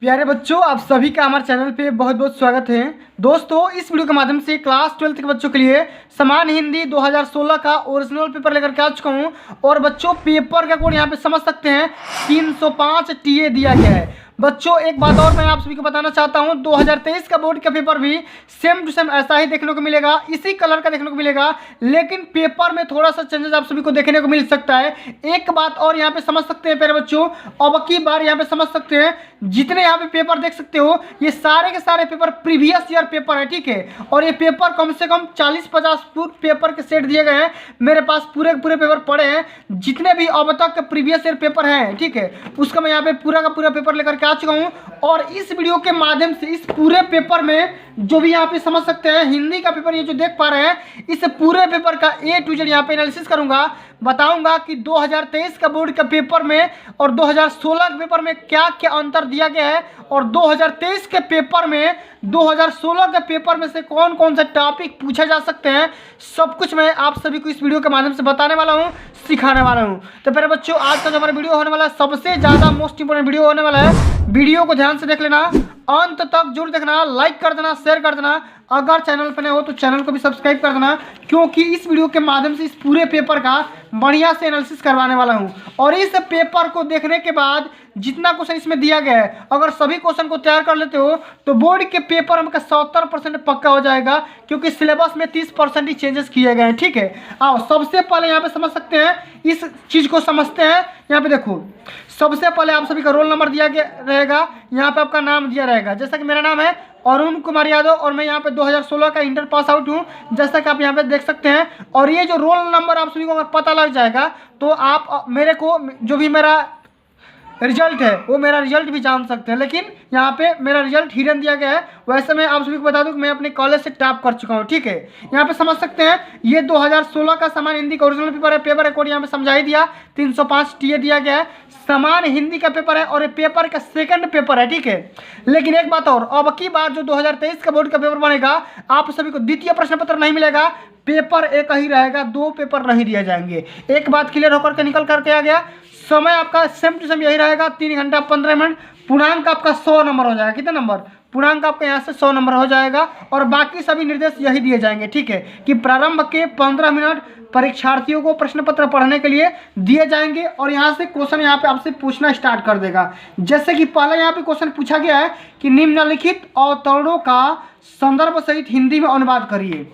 प्यारे बच्चों, आप सभी का हमारे चैनल पे बहुत बहुत स्वागत है। दोस्तों, इस वीडियो के माध्यम से क्लास 12th के बच्चों के लिए समान हिंदी 2016 का ओरिजिनल पेपर लेकर के आ चुका हूँ। और बच्चों, पेपर का कोड यहाँ पे समझ सकते हैं 305 TA दिया गया है। बच्चों, एक बात और मैं आप सभी को बताना चाहता हूँ, 2023 का बोर्ड का पेपर भी सेम टू सेम ऐसा ही देखने को मिलेगा, इसी कलर का देखने को मिलेगा, लेकिन पेपर में थोड़ा सा चेंजेस आप सभी को देखने को मिल सकता है। एक बात और यहाँ पे समझ सकते हैं प्यारे बच्चों, अब की बार यहाँ पे समझ सकते हैं, जितने यहाँ पे पेपर देख सकते हो ये सारे के सारे पेपर प्रीवियस ईयर पेपर है, ठीक है। और ये पेपर कम से कम 40-50 पेपर के सेट दिए गए हैं। मेरे पास पूरे पूरे पेपर पड़े हैं, जितने भी अब तक के प्रीवियस ईयर पेपर हैं, ठीक है, उसका मैं यहाँ पे पूरा का पूरा पेपर लेकर के आ चुका हूँ। और इस वीडियो के माध्यम से इस पूरे पेपर में जो भी यहाँ पे समझ सकते हैं, हिंदी का पेपर ये जो देख पा रहे हैं, इस पूरे पेपर का A to Z यहाँ पे एनालिसिस करूंगा, बताऊंगा कि 2023 का बोर्ड का पेपर में और 2016 के पेपर में क्या क्या अंतर दिया गया है, और 2023 के पेपर में 2016 के पेपर में से कौन कौन से टॉपिक पूछे जा सकते हैं, सब कुछ मैं आप सभी को इस वीडियो के माध्यम से बताने वाला हूं, सिखाने वाला हूं। तो मेरे बच्चों, आज का जो हमारा वीडियो होने वाला है, सबसे ज़्यादा मोस्ट इंपोर्टेंट वीडियो होने वाला है। वीडियो को ध्यान से देख लेना, अंत तक जरूर देखना, लाइक कर देना, शेयर कर देना, अगर चैनल पर नए हो तो चैनल को भी सब्सक्राइब कर देना, क्योंकि इस वीडियो के माध्यम से इस पूरे पेपर का बढ़िया से एनालिसिस करवाने वाला हूं। और इस पेपर को देखने के बाद जितना क्वेश्चन इसमें दिया गया है, अगर सभी क्वेश्चन को तैयार कर लेते हो तो बोर्ड के पेपर में 70% पक्का हो जाएगा, क्योंकि सिलेबस में 30% ही चेंजेस किए गए हैं, ठीक है। आओ सबसे पहले यहाँ पे समझ सकते हैं, इस चीज़ को समझते हैं। यहाँ पे देखो, सबसे पहले आप सभी का रोल नंबर दिया गया रहेगा, यहाँ पे आपका नाम दिया रहेगा। जैसा कि मेरा नाम है अरुण कुमार यादव और मैं यहाँ पे 2016 का इंटर पास आउट हूँ, जैसा कि आप यहाँ पे देख सकते हैं। और ये जो रोल नंबर आप सभी को अगर पता लग जाएगा तो आप मेरे को जो भी मेरा रिजल्ट है वो मेरा रिजल्ट भी जान सकते हैं, लेकिन यहाँ पे मेरा रिजल्ट हिडन दिया गया है। वैसे मैं आप सभी को बता दूं कि मैं अपने कॉलेज से टॉप कर चुका हूँ, ठीक है। यहाँ पे समझ सकते हैं, ये 2016 का समान हिंदी का ओरिजिनल पेपर है। पेपर कोड यहाँ पे समझा ही दिया, 305 TA दिया गया है। समान हिंदी का पेपर है और ये पेपर का सेकंड पेपर है, ठीक है। लेकिन एक बात और, अब की बार जो 2023 का बोर्ड का पेपर बनेगा, आप सभी को द्वितीय प्रश्न पत्र नहीं मिलेगा, पेपर एक ही रहेगा, 2 पेपर नहीं दिए जाएंगे। एक बात क्लियर होकर के निकल करके आ गया। समय आपका सेम टू सेम यही रहेगा, 3 घंटा 15 मिनट। पूर्णांक आपका 100 नंबर हो जाएगा। कितना नंबर? पूर्णांक आपका यहाँ से 100 नंबर हो जाएगा। और बाकी सभी निर्देश यही दिए जाएंगे, ठीक है, कि प्रारंभ के 15 मिनट परीक्षार्थियों को प्रश्न पत्र पढ़ने के लिए दिए जाएंगे। और यहाँ से क्वेश्चन यहाँ पे आपसे पूछना स्टार्ट कर देगा। जैसे कि पहले यहाँ पे क्वेश्चन पूछा गया है कि निम्नलिखित अवतरणों का संदर्भ सहित हिंदी में अनुवाद करिए।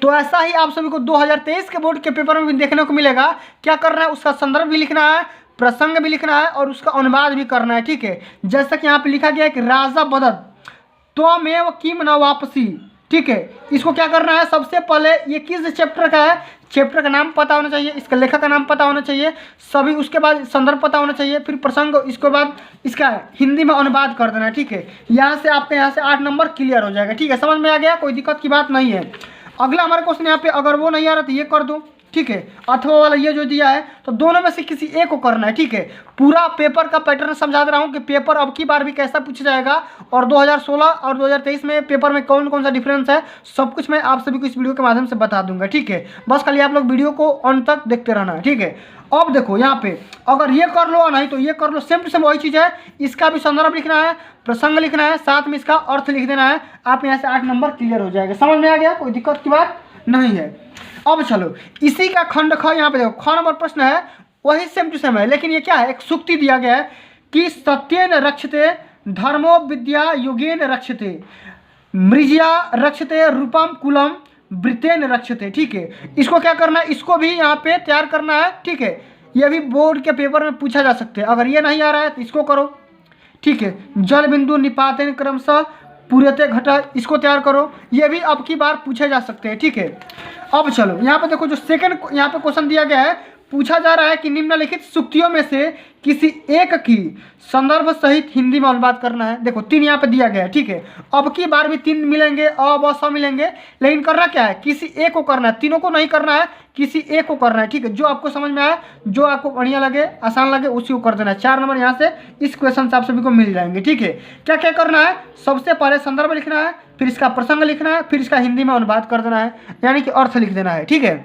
तो ऐसा ही आप सभी को 2023 के बोर्ड के पेपर में भी देखने को मिलेगा। क्या करना है, उसका संदर्भ भी लिखना है, प्रसंग भी लिखना है और उसका अनुवाद भी करना है, ठीक है। जैसा कि यहाँ पे लिखा गया है कि राजा बदद त्वमेव किम न वापसी, ठीक है। इसको क्या करना है, सबसे पहले ये किस चैप्टर का है, चैप्टर का नाम पता होना चाहिए, इसका लेखक का नाम पता होना चाहिए, सभी उसके बाद संदर्भ पता होना चाहिए, फिर प्रसंग, इसके बाद इसका हिंदी में अनुवाद कर देना है, ठीक है। यहाँ से आपके यहाँ से 8 नंबर क्लियर हो जाएगा, ठीक है। समझ में आ गया, कोई दिक्कत की बात नहीं है। अगला हमारा क्वेश्चन यहाँ पे, अगर वो नहीं आ रहा तो ये कर दो, ठीक है। अथवा वाला ये जो दिया है, तो दोनों में से किसी एक को करना है, ठीक है। पूरा पेपर का पैटर्न समझा दे रहा हूँ कि पेपर अब की बार भी कैसा पूछा जाएगा, और 2016 और 2023 में पेपर में कौन कौन सा डिफरेंस है, सब कुछ मैं आप सभी को इस वीडियो के माध्यम से बता दूंगा, ठीक है। बस खाली आप लोग वीडियो को अंत तक देखते रहना है, ठीक है। अब देखो यहाँ पे, अगर ये कर लो नहीं तो ये कर लो, सेम टू सेम वही चीज़ है। इसका भी संदर्भ लिखना है, प्रसंग लिखना है, साथ में इसका अर्थ लिख देना है। आप यहाँ से 8 नंबर क्लियर हो जाएगा। समझ में आ गया, कोई दिक्कत की बात नहीं है। अब चलो, इसी का खंड ख, यहाँ पे देखो ख नंबर प्रश्न है, वही सेम टू सेम है, लेकिन ये क्या है, एक सूक्ति दिया गया है कि सत्येन रक्षते धर्मो विद्या युगेन रक्षते मृज्या रक्षते रूपम कुलम वृतेन रक्षते, ठीक है। इसको क्या करना है, इसको भी यहाँ पे तैयार करना है, ठीक है। ये भी बोर्ड के पेपर में पूछा जा सकते हैं। अगर ये नहीं आ रहा है तो इसको करो, ठीक है। जल बिंदु निपातेन क्रमशः पूर्यते घटा, इसको तैयार करो, ये भी अब की बार पूछे जा सकते हैं, ठीक है। अब चलो यहाँ पे देखो, जो सेकंड यहाँ पे क्वेश्चन दिया गया है, पूछा जा रहा है कि निम्नलिखित सूक्तियों में से किसी एक की संदर्भ सहित हिंदी में अनुवाद करना है। देखो 3 यहाँ पे दिया गया है, ठीक है। अब की बार भी 3 मिलेंगे, अ ब स मिलेंगे, लेकिन करना क्या है, किसी एक को करना है, तीनों को नहीं करना है, किसी एक को करना है, ठीक है। जो आपको समझ में आए, जो आपको बढ़िया लगे, आसान लगे, उसी को कर देना है। 4 नंबर यहाँ से इस क्वेश्चन से आप सभी को मिल जाएंगे, ठीक है। क्या क्या करना है, सबसे पहले संदर्भ लिखना है, फिर इसका प्रसंग लिखना है, फिर इसका हिंदी में अनुवाद कर देना है, यानी कि अर्थ लिख देना है, ठीक है।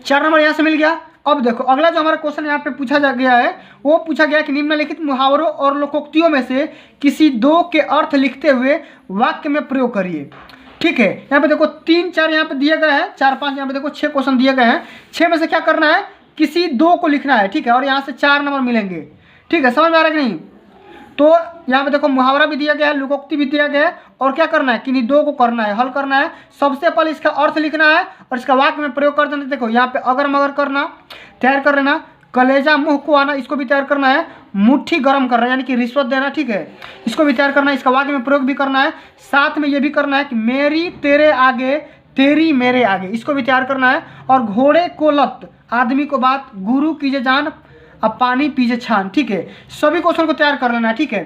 4 नंबर यहाँ से मिल गया। अब देखो अगला जो हमारा क्वेश्चन यहाँ पे पूछा जा गया है, वो पूछा गया कि निम्नलिखित मुहावरों और लोकोक्तियों में से किसी दो के अर्थ लिखते हुए वाक्य में प्रयोग करिए। ठीक है, यहाँ पे देखो 3 4 यहाँ पे दिए गए हैं, 4 5 यहाँ पे देखो 6 क्वेश्चन दिए गए हैं। 6 में से क्या करना है, किसी दो को लिखना है। ठीक है, और यहाँ से 4 नंबर मिलेंगे। ठीक है, समझ में आ रहा है कि नहीं? तो यहाँ पे देखो मुहावरा भी दिया गया है, लोकोक्ति भी दिया गया है, और क्या करना है, किन्हीं दो को करना है, हल करना है। सबसे पहले इसका अर्थ लिखना है और इसका वाक्य में प्रयोग कर देना। देखो यहाँ पे अगर मगर करना तैयार कर लेना, कलेजा मुंह को आना इसको भी तैयार करना है, मुट्ठी गर्म करना यानी कि रिश्वत देना। ठीक है, इसको भी तैयार करना है, इसका वाक्य में प्रयोग भी करना है। साथ में ये भी करना है कि मेरी तेरे आगे तेरी मेरे आगे, इसको भी तैयार करना है। और घोड़े को लत आदमी को बात, गुरु कीजिए जान अब पानी पीजिए छान। ठीक है, सभी क्वेश्चन को तैयार कर लेना है। ठीक है,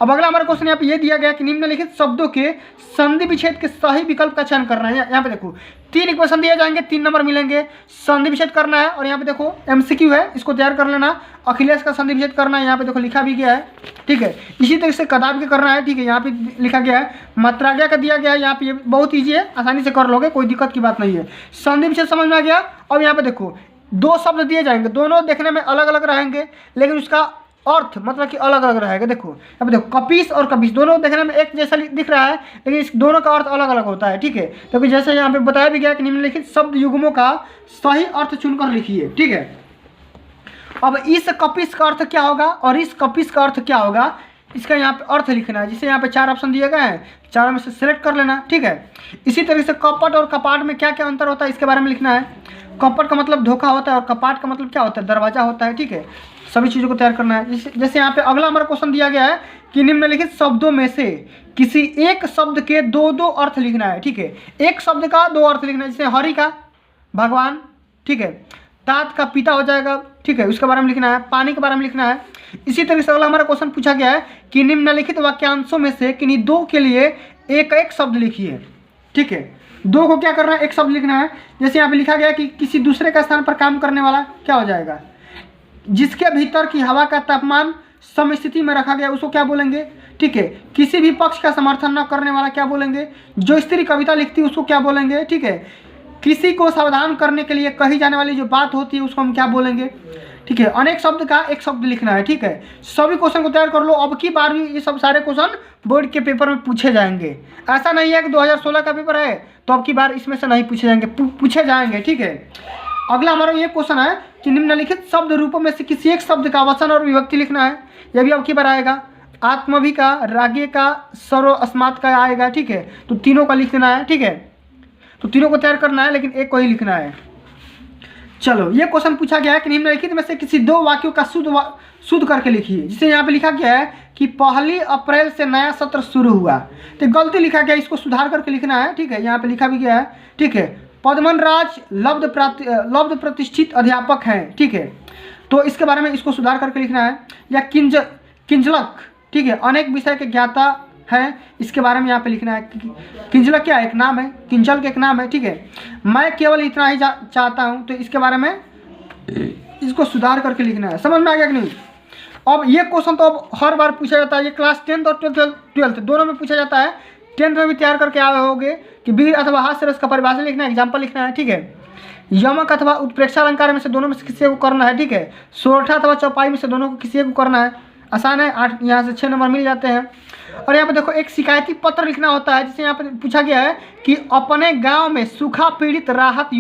अब अगला हमारा क्वेश्चन यहाँ पे ये दिया गया कि निम्नलिखित शब्दों के संधि विच्छेद के सही विकल्प का चयन करना है। यहाँ पे देखो 3 इक्वेशन दिए जाएंगे, 3 नंबर मिलेंगे, संधि विच्छेद करना है। और यहाँ पे देखो MCQ है, इसको तैयार कर लेना। अखिलेश का संधि विच्छेद करना है, यहाँ पे देखो लिखा भी गया है। ठीक है, इसी तरह से कदाब के करना है। ठीक है, यहाँ पे लिखा गया है। मात्राज्ञा का दिया गया है, यहाँ पे ये बहुत ईजी है, आसानी से कर लोगे, कोई दिक्कत की बात नहीं है। संधि विच्छेद समझ में आ गया। अब यहाँ पे देखो 2 शब्द दिए जाएंगे, दोनों देखने में अलग अलग रहेंगे लेकिन उसका अर्थ मतलब कि अलग अलग रहेगा। देखो अब देखो कपीस और कपीस दोनों देखने में एक जैसा दिख रहा है लेकिन इस दोनों का अर्थ अलग अलग होता है। ठीक है, क्योंकि जैसे यहाँ पे बताया भी गया कि निम्नलिखित शब्द युग्मों का सही अर्थ चुनकर लिखिए। ठीक है, अब इस कपीस का अर्थ क्या होगा और इस कपीस का अर्थ क्या होगा, इसका यहाँ पे अर्थ लिखना है। जिसे यहाँ पे 4 ऑप्शन दिए गए हैं, 4 में से सिलेक्ट कर लेना। ठीक है, इसी तरह से कपट और कपाट में क्या क्या अंतर होता है इसके बारे में लिखना है। कपट का मतलब धोखा होता है और कपाट का मतलब क्या होता है, दरवाजा होता है। ठीक है, सभी चीज़ों को तैयार करना है। जैसे यहाँ पे अगला हमारा क्वेश्चन दिया गया है कि निम्नलिखित शब्दों में से किसी एक शब्द के 2 अर्थ लिखना है। ठीक है, एक शब्द का 2 अर्थ लिखना है, जैसे हरि का भगवान। ठीक है, तात का पिता हो जाएगा। ठीक है, उसके बारे में लिखना है। पानी के बारे में लिखना है। इसी तरह से अगला हमारा क्वेश्चन पूछा गया है कि निम्नलिखित वाक्यांशों में से किन्हीं 2 के लिए एक एक शब्द लिखिए। ठीक है, 2 को क्या करना है, एक शब्द लिखना है। जैसे यहाँ पे लिखा गया कि किसी दूसरे का स्थान पर काम करने वाला क्या हो जाएगा, जिसके भीतर की हवा का तापमान समस्थिति में रखा गया उसको क्या बोलेंगे। ठीक है, किसी भी पक्ष का समर्थन न करने वाला क्या बोलेंगे, जो स्त्री कविता लिखती है उसको क्या बोलेंगे। ठीक है, किसी को सावधान करने के लिए कही जाने वाली जो बात होती है उसको हम क्या बोलेंगे। ठीक है, अनेक शब्द का एक शब्द लिखना है। ठीक है, सभी क्वेश्चन को तैयार कर लो। अब की बार भी ये सब सारे क्वेश्चन बोर्ड के पेपर में पूछे जाएंगे। ऐसा नहीं है कि 2016 का पेपर है तो अब की बार इसमें से नहीं पूछे जाएंगे, पूछे जाएंगे। ठीक है, अगला हमारा ये क्वेश्चन है कि निम्नलिखित शब्द रूपों में से किसी एक शब्द का वचन और विभक्ति लिखना है। यह भी अब की बार आएगा। आत्मभि का, रागे का, सर्व अस्मात् का आएगा। ठीक है, तो तीनों का लिख देना है। ठीक है, तो तीनों को तैयार करना है लेकिन एक को ही लिखना है। चलो, ये क्वेश्चन पूछा गया है कि निम्नलिखित में से किसी 2 वाक्यों का शुद्ध करके लिखिए। जिसे यहाँ पे लिखा गया है कि 1 अप्रैल से नया सत्र शुरू हुआ, तो गलती लिखा गया, इसको सुधार करके लिखना है। ठीक है, यहाँ पे लिखा भी गया है। ठीक है, पद्मन राज लब्ध प्रतिष्ठित अध्यापक हैं। ठीक है, तो इसके बारे में इसको सुधार करके लिखना है। या किंजलक, ठीक है, अनेक विषय के ज्ञाता है, इसके बारे में यहाँ पे लिखना है। किंजलक क्या एक नाम है, किंजल का एक नाम है। ठीक है, मैं केवल इतना ही चाहता हूँ, तो इसके बारे में इसको सुधार करके लिखना है। समझ में आ गया कि नहीं? अब ये क्वेश्चन तो अब हर बार पूछा जाता है, ये क्लास 10th और 12th दोनों में पूछा जाता है। 10th में भी तैयार करके आए होगे कि वीर अथवा हास्य रस का परिभाषा लिखना है, एग्जाम्पल लिखना है। ठीक है, यमक अथवा उत्प्रेक्षा अलंकार में से दोनों में से किसी को करना है। ठीक है, सोरठा अथवा चौपाई में से दोनों को किसी को करना है। आसान है, 8 यहाँ से 6 नंबर मिल जाते हैं। और यहाँ पे देखो एक शिकायती पत्र लिखना होता है, जिसे यहाँ पे पूछा गया है कि अपने गांव में सूखा पीड़ित राहत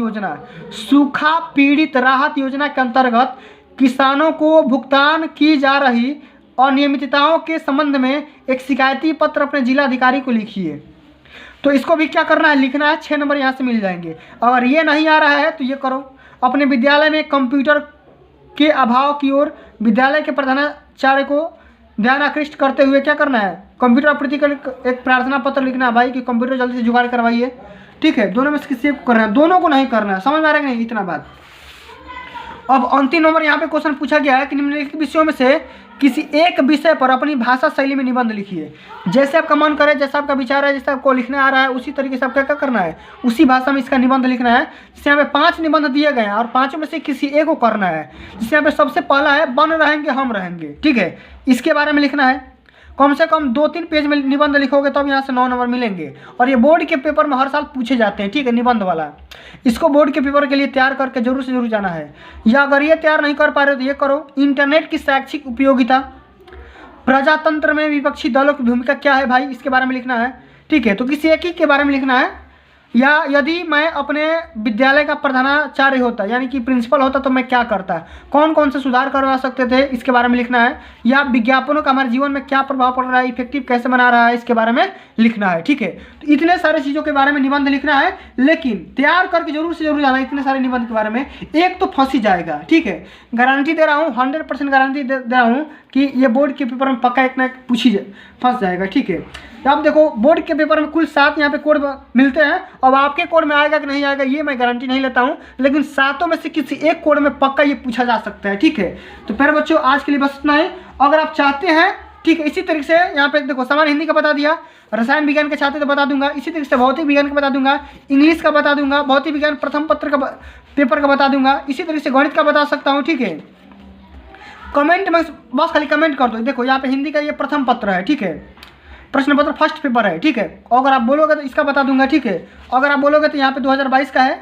योजना के अंतर्गत किसानों को भुगतान की जा रही अनियमितताओं के संबंध में एक शिकायती पत्र अपने जिलाधिकारी को लिखिए। तो इसको भी क्या करना है, लिखना है। 6 नंबर यहाँ से मिल जाएंगे। अगर ये नहीं आ रहा है तो ये करो, अपने विद्यालय में कंप्यूटर के अभाव की ओर विद्यालय के प्रधानाचार्य को ध्यान आकृष्ट करते हुए क्या करना है, कंप्यूटर प्रति एक प्रार्थना पत्र लिखना है भाई कि कंप्यूटर जल्दी से जुगाड़ करवाइए। ठीक है, दोनों में से किसी को करना है, दोनों को नहीं करना है। समझ में आ रहा है कि नहीं, इतना बात। अब अंतिम नंबर यहाँ पे क्वेश्चन पूछा गया है कि निम्नलिखित विषयों में से किसी एक विषय पर अपनी भाषा शैली में निबंध लिखिए। जैसे आपका मन करे, जैसा आपका विचार है, जैसे आपको लिखने आ रहा है, उसी तरीके से आपका क्या करना है, उसी भाषा में इसका निबंध लिखना है। जिससे यहाँ पे 5 निबंध दिए गए हैं और 5 में से किसी एक को करना है। जिससे यहाँ पे सबसे पहला है वन रहेंगे हम रहेंगे। ठीक है, इसके बारे में लिखना है। कम से कम 2-3 पेज में निबंध लिखोगे तब यहाँ से 9 नंबर मिलेंगे। और ये बोर्ड के पेपर में हर साल पूछे जाते हैं, ठीक है, निबंध वाला। इसको बोर्ड के पेपर के लिए तैयार करके जरूर से जरूर जाना है। या अगर ये तैयार नहीं कर पा रहे हो तो ये करो, इंटरनेट की शैक्षिक उपयोगिता, प्रजातंत्र में विपक्षी दलों की भूमिका क्या है भाई, इसके बारे में लिखना है, ठीक है। तो किसी एक ही के बारे में लिखना है। या यदि मैं अपने विद्यालय का प्रधानाचार्य होता, यानी कि प्रिंसिपल होता, तो मैं क्या करता, कौन कौन से सुधार करवा सकते थे, इसके बारे में लिखना है। या विज्ञापनों का हमारे जीवन में क्या प्रभाव पड़ रहा है, इफेक्टिव कैसे बना रहा है, इसके बारे में लिखना है, ठीक है। तो इतने सारे चीज़ों के बारे में निबंध लिखना है, लेकिन तैयार करके जरूर से जरूर जाना है। इतने सारे निबंध के बारे में एक तो फंस ही जाएगा, ठीक है, गारंटी दे रहा हूँ, 100% गारंटी दे रहा हूँ कि ये बोर्ड के पेपर में पक्का एक ना एक फंस जाएगा, ठीक है। तो आप देखो, बोर्ड के पेपर में कुल 7 यहाँ पे कोड मिलते हैं। अब आपके कोड में आएगा कि नहीं आएगा ये मैं गारंटी नहीं लेता हूँ, लेकिन 7 में से किसी एक कोड में पक्का ये पूछा जा सकता है, ठीक है। तो फिर बच्चों आज के लिए बस इतना ही। अगर आप चाहते हैं, ठीक है, इसी तरीके से यहाँ पे देखो, सामान्य हिंदी का बता दिया, रसायन विज्ञान के चाहते तो बता दूंगा, इसी तरीके से भौतिक विज्ञान का बता दूंगा, इंग्लिश का बता दूंगा, भौतिक विज्ञान प्रथम पत्र का पेपर का बता दूंगा, इसी तरीके से गणित का बता सकता हूँ, ठीक है। कमेंट में बस खाली कमेंट कर दो। देखो यहाँ पे हिंदी का ये प्रथम पत्र है, ठीक है, प्रश्न पत्र फर्स्ट पेपर है, ठीक है। अगर आप बोलोगे तो इसका बता दूंगा, ठीक है। अगर आप बोलोगे तो यहाँ पे 2022 का है,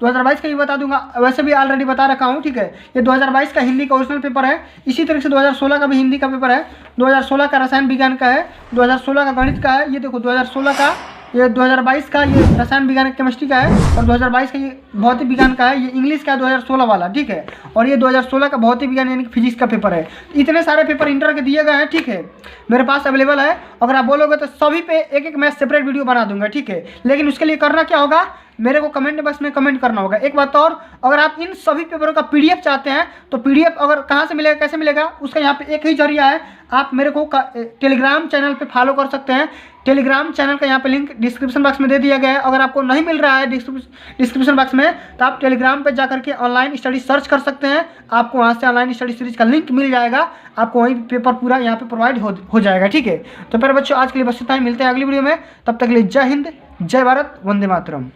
2022 का भी बता दूंगा, वैसे भी ऑलरेडी बता रखा हूँ, ठीक है। ये 2022 का हिंदी का ओरिजिनल पेपर है। इसी तरह से 2016 का भी हिंदी का पेपर है, 2016 का रसायन विज्ञान का है, 2016 का गणित का है। ये देखो 2016 का, ये 2022 का ये रसायन विज्ञान केमिस्ट्री का है, और 2022 का ये भौतिक विज्ञान का है। ये इंग्लिश का है 2016 वाला, ठीक है। और ये 2016 का भौतिक विज्ञान यानी कि फिजिक्स का पेपर है। इतने सारे पेपर इंटर के दिए गए हैं, ठीक है, मेरे पास अवेलेबल है। अगर आप बोलोगे तो सभी पे एक एक मैं सेपरेट वीडियो बना दूंगा, ठीक है। लेकिन उसके लिए करना क्या होगा, मेरे को कमेंट बॉक्स में कमेंट करना होगा। एक बात और, अगर आप इन सभी पेपरों का PDF चाहते हैं तो PDF अगर कहाँ से मिलेगा, कैसे मिलेगा, उसका यहाँ पे एक ही जरिया है। आप मेरे को टेलीग्राम चैनल पे फॉलो कर सकते हैं। टेलीग्राम चैनल का यहाँ पे लिंक डिस्क्रिप्शन बॉक्स में दे दिया गया है। अगर आपको नहीं मिल रहा है डिस्क्रिप्शन बॉक्स में, तो आप टेलीग्राम पे जा करके ऑनलाइन स्टडी सर्च कर सकते हैं। आपको वहाँ से ऑनलाइन स्टडी सीरीज का लिंक मिल जाएगा, आपको वहीं पेपर पूरा यहाँ पे प्रोवाइड हो जाएगा, ठीक है। तो फिर बच्चों आज के लिए बस इतना ही, मिलते हैं अगली वीडियो में। तब तक के लिए जय हिंद, जय भारत, वंदे मातरम।